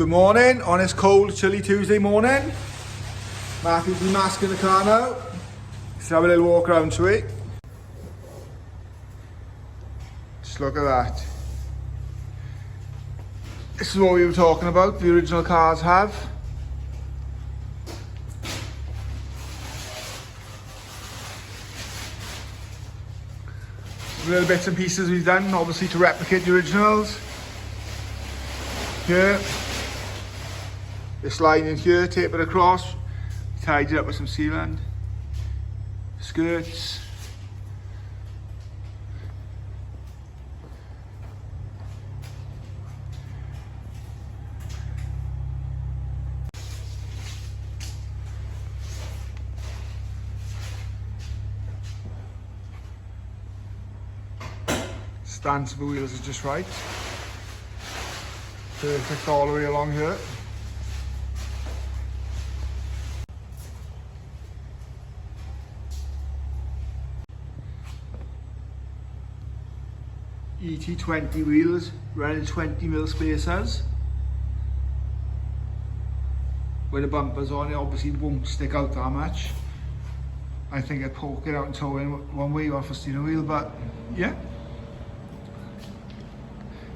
Good morning on this cold, chilly Tuesday morning. Matthew's been masking the car now. Let's have a little walk around to it. Just look at that. This is what we were talking about, the original cars have. Little bits and pieces we've done, obviously to replicate the originals. Here, this line in here, tape it across, tied it up with some sealant. Skirts. Stance of the wheels is just right. Perfect all the way along here. ET20 wheels running 20mm spacers. With the bumpers on it, obviously won't stick out that much. I think I'd poke it out and tow in one way off a steering wheel, but yeah.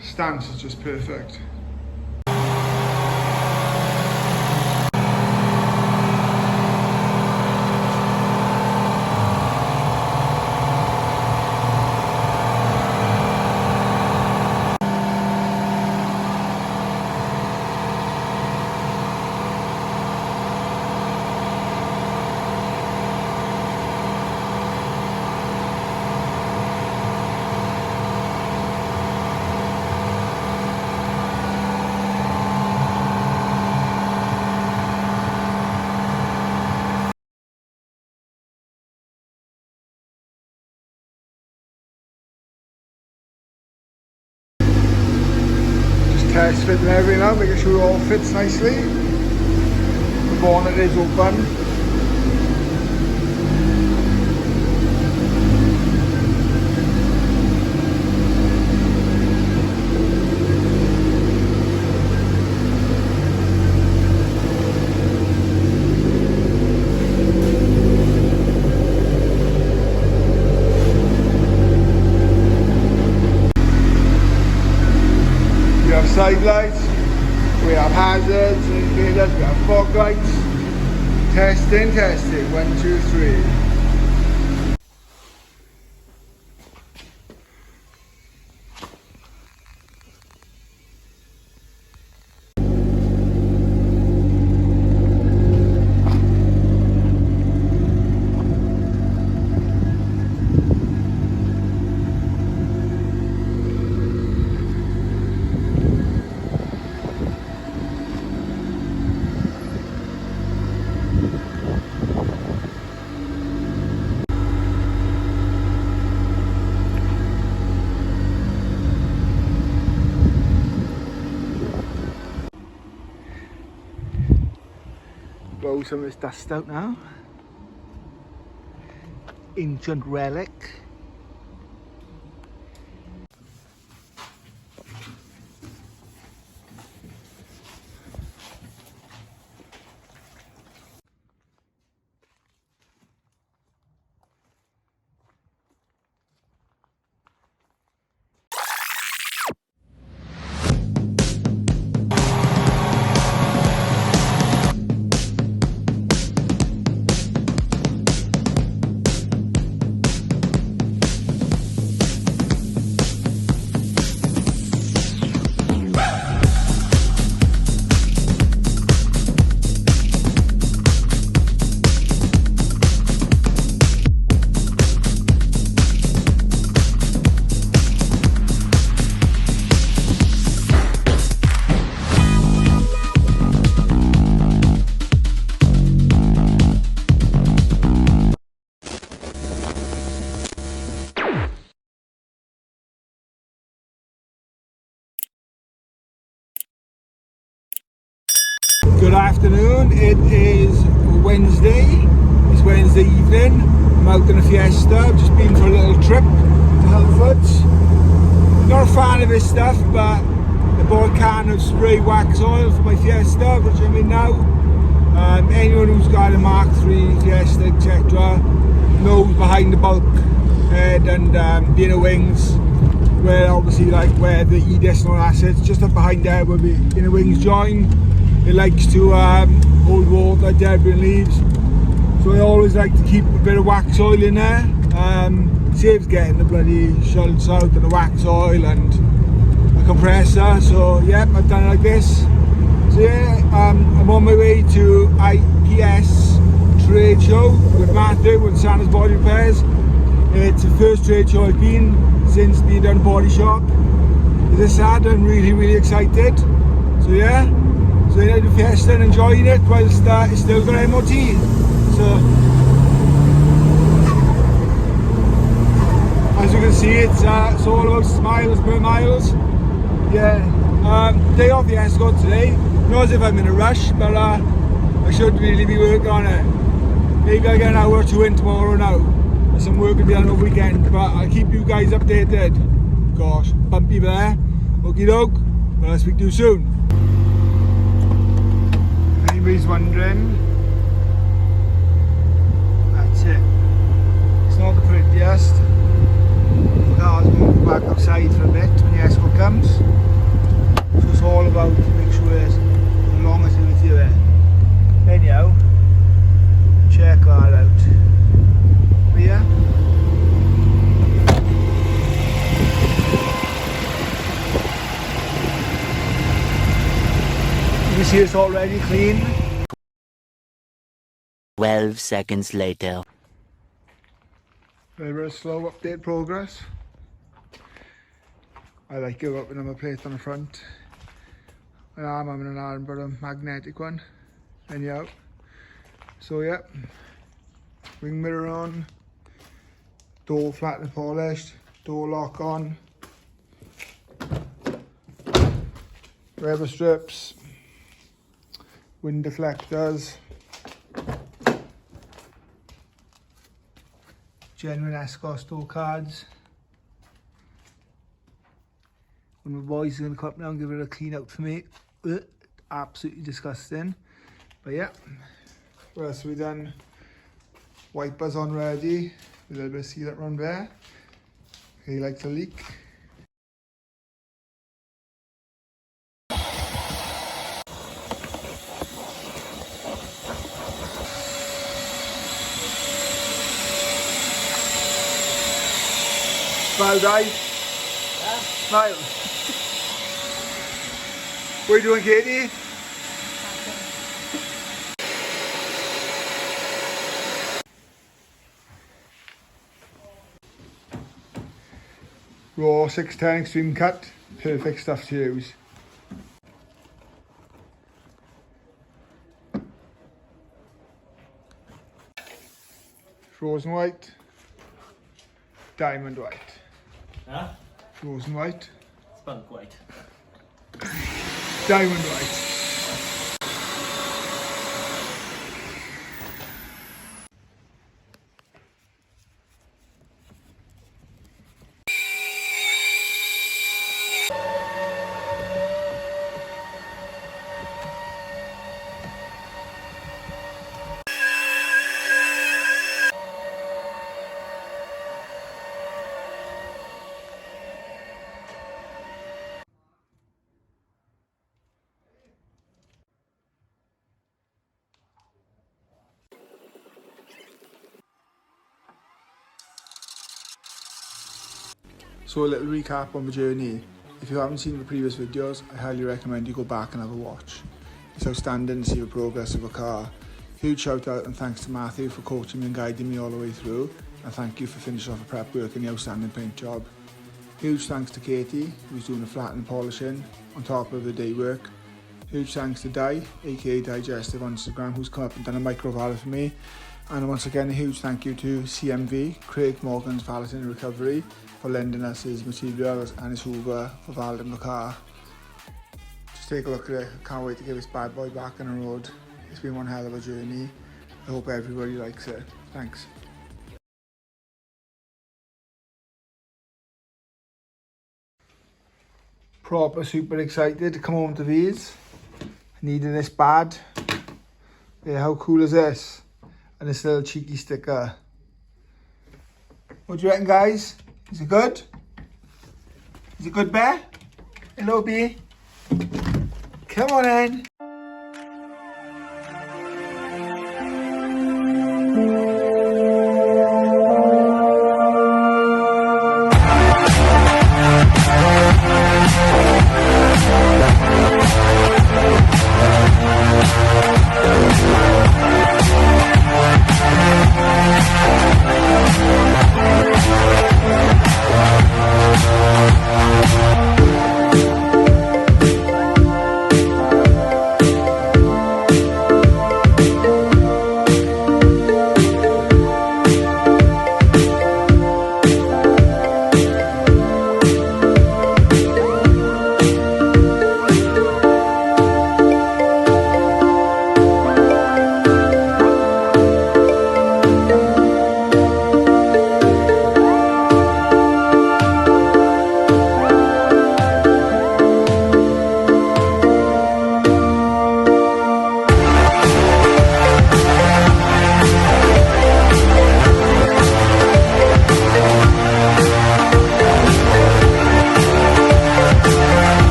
Stance is just perfect. Test fitting everything out, making sure it all fits nicely. The bonnet is open. Side lights, we have hazards, indicators, we have fog lights. Testing, 1, 2, 3. Blow some of this dust out now. Ancient relic. Good afternoon, it is Wednesday, it's Wednesday evening. I'm out in a Fiesta, I've just been for a little trip to Halfords. Not a fan of this stuff, but I bought a can of spray wax oil for my Fiesta, which I'm in now. Anyone who's got a Mark III, Fiesta, etc. knows behind the bulkhead and the inner wings, where obviously like where the EDIS and all that sits, just up behind there where the inner wings join. It likes to hold water, debris and leaves. So I always like to keep a bit of wax oil in there. Saves getting the bloody schultz out and the wax oil and a compressor. So yeah, I've done it like this. So yeah, I'm on my way to IPS trade show with Matthew and Santa's Body Repairs. It's the first trade show I've been since being done body shop. As I said, I'm really excited. So yeah, so I do Fiesta and enjoying it whilst it's still got MOT. So as you can see, it's all about smiles per miles. Yeah, day off the Escort today. Not as if I'm in a rush, but I should really be working on it. Maybe I get an hour or two in tomorrow now. There's some work to be done over the weekend, but I'll keep you guys updated. Gosh, bumpy there. Okie doke, but I'll speak to you soon. If anybody's wondering, that's it. It's not the prettiest. The car's going to go back outside for a bit when the Escort comes. So it's all about to make sure there's as long as it's here. Anyhow, check that out. But yeah. You can see it's already clean. 12 seconds later. Very slow update progress. I like it with the number plate on the front. And I'm having an arm, but a magnetic one. Anyhow. So yeah. Wing mirror on. Door flat and polished. Door lock on. Rubber strips. Wind deflectors. Genuine Escos door cards. When my boys are going to come up now and give it a clean out for me. Absolutely disgusting. But yeah. What else have we done? Wipers on ready. A little bit of sealant around there. He likes a leak. Smile, guys. Smile. What are you doing, Katie? Raw 610 extreme cut. Perfect stuff to use. Frozen white. Diamond white. Huh? Frozen white. Spunk white. Diamond white. So a little recap on the journey. If you haven't seen the previous videos, I highly recommend you go back and have a watch. It's outstanding to see the progress of a car. Huge shout out and thanks to Matthew for coaching me and guiding me all the way through, and thank you for finishing off the prep work and the outstanding paint job. Huge thanks to Katie, who's doing the flattening and polishing on top of the day work. Huge thanks to Di, aka Digestive on Instagram, who's come up and done a micro valet for me. And once again, a huge thank you to CMV, Craig Morgan's Valeting and Recovery, for lending us his materials and his Hoover for valeting the car. Just take a look at it. Can't wait to get this bad boy back on the road. It's been one hell of a journey. I hope everybody likes it. Thanks. Proper super excited to come home to these. Needing this bad. Yeah, how cool is this? And this little cheeky sticker. What do you reckon, guys? Is it good? Is it good, Bear? Hello, B. Come on in.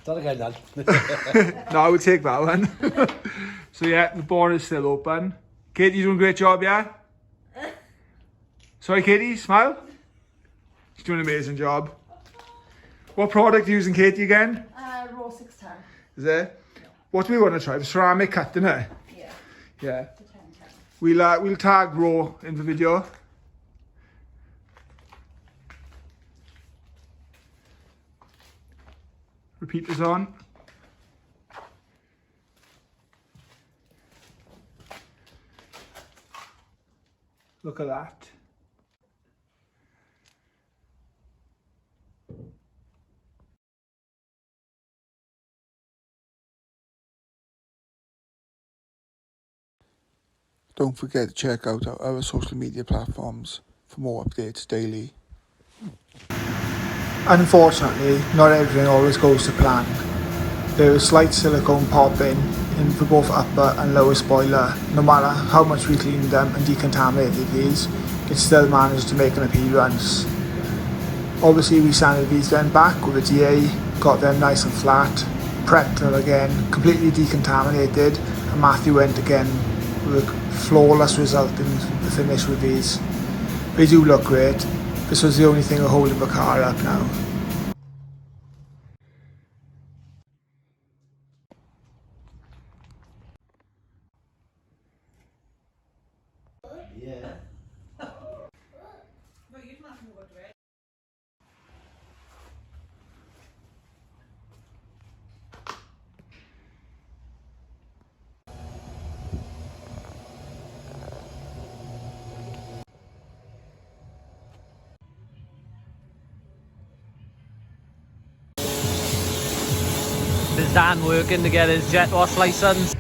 That again, Dad. No, I would take that one. So yeah, the bar is still open. Katie, you're doing a great job, yeah? Sorry, Katie, smile. She's doing an amazing job. What product are you using, Katie, again? Raw 610. Is it? What do we want to try? The ceramic cut, innit? Yeah. Yeah. The 1010. We'll tag Raw in the video. Repeaters on. Look at that. Don't forget to check out our other social media platforms for more updates daily. Unfortunately, not everything always goes to plan. There is slight silicone popping in for both upper and lower spoiler. No matter how much we cleaned them and decontaminated these, it still managed to make an appearance. Obviously we sanded these then back with a DA, got them nice and flat, prepped them again, completely decontaminated, and Matthew went again with a flawless result in the finish with these. They do look great. This was the only thing holding the car up now. Yeah. Is Dan working to get his jet wash license?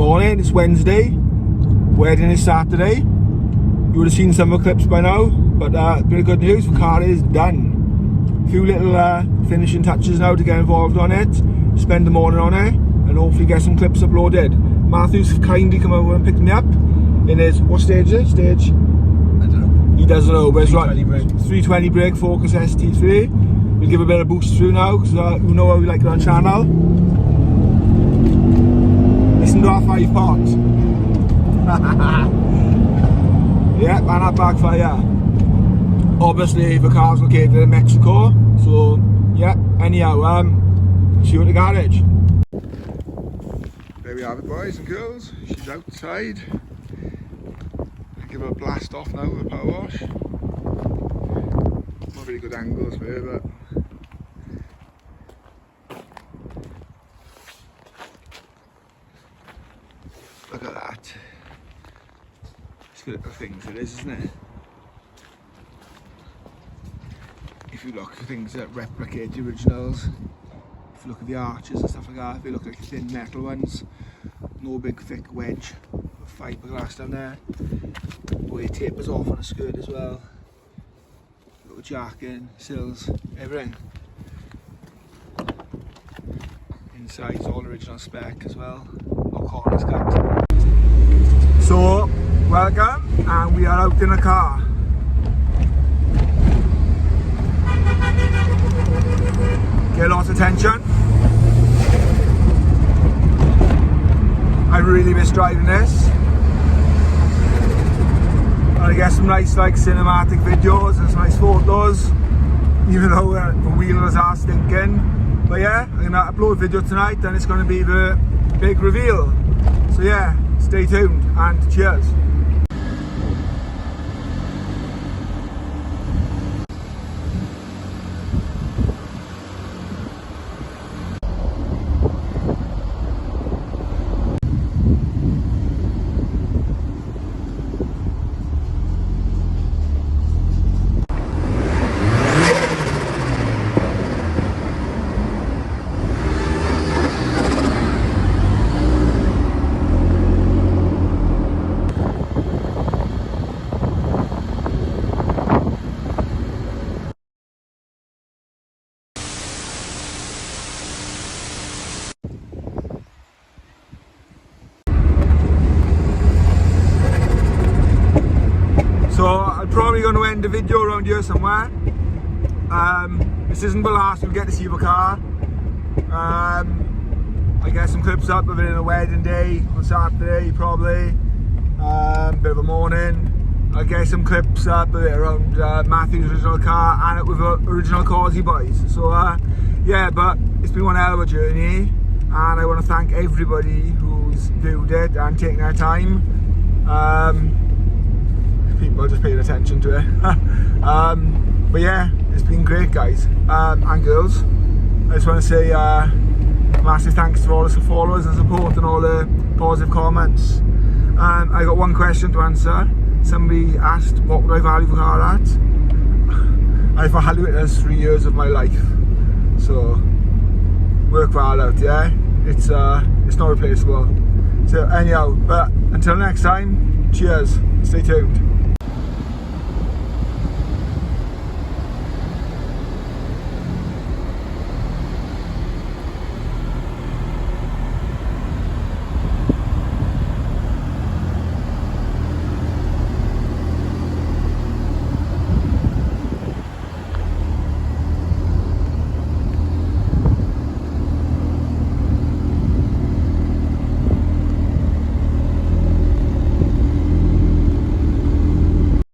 morning, it's Wednesday, wedding is Saturday. You would have seen some of the clips by now, but bit of good news, the car is done. A few little finishing touches now to get involved on it, spend the morning on it, and hopefully get some clips uploaded. Matthew's kindly come over and picked me up in his, what stage is it? Stage? I don't know. He doesn't know, but it's right. 320 brake. 320 brake, Focus ST3. We'll give a bit of boost through now, because you know how we like it on channel. Listen to our 5 parts. Yeah, and that backfire. Obviously the car's located in Mexico, so yeah, anyhow, see you at the garage. There we have it, boys and girls, she's outside. I'll give her a blast off now with a power wash. Not really good angles for her, but look at that. It's good little things it is, isn't it? If you look at things that replicate the originals, if you look at the arches and stuff like that, they look like thin metal ones, no big thick wedge of fiberglass down there. The way it tapers off on a skirt as well. Little jacking, sills, everything. Inside's all original spec as well, no corners cut. So, welcome, and we are out in a car. Get lots of attention. I really miss driving this. And I get some nice like cinematic videos and some nice photos, even though the wheels are stinking. But yeah, I'm gonna upload a video tonight and it's gonna be the big reveal. So yeah, stay tuned and cheers. So I'm probably going to end the video around here somewhere. This isn't the last you'll get to see the car. I get some clips up of it in a wedding day on Saturday probably. Bit of a morning. I'll get some clips up of it around Matthew's original car and it with the original Causey boys. So yeah, but it's been one hell of a journey and I want to thank everybody who's viewed it and taken their time. People just paying attention to it. But yeah, it's been great, guys and girls. I just want to say massive thanks to all the followers and support and all the positive comments. I got one question to answer. Somebody asked what would I value the car at. I value it as 3 years of my life. So work that out, yeah. It's not replaceable. So anyhow, but until next time, cheers. Stay tuned.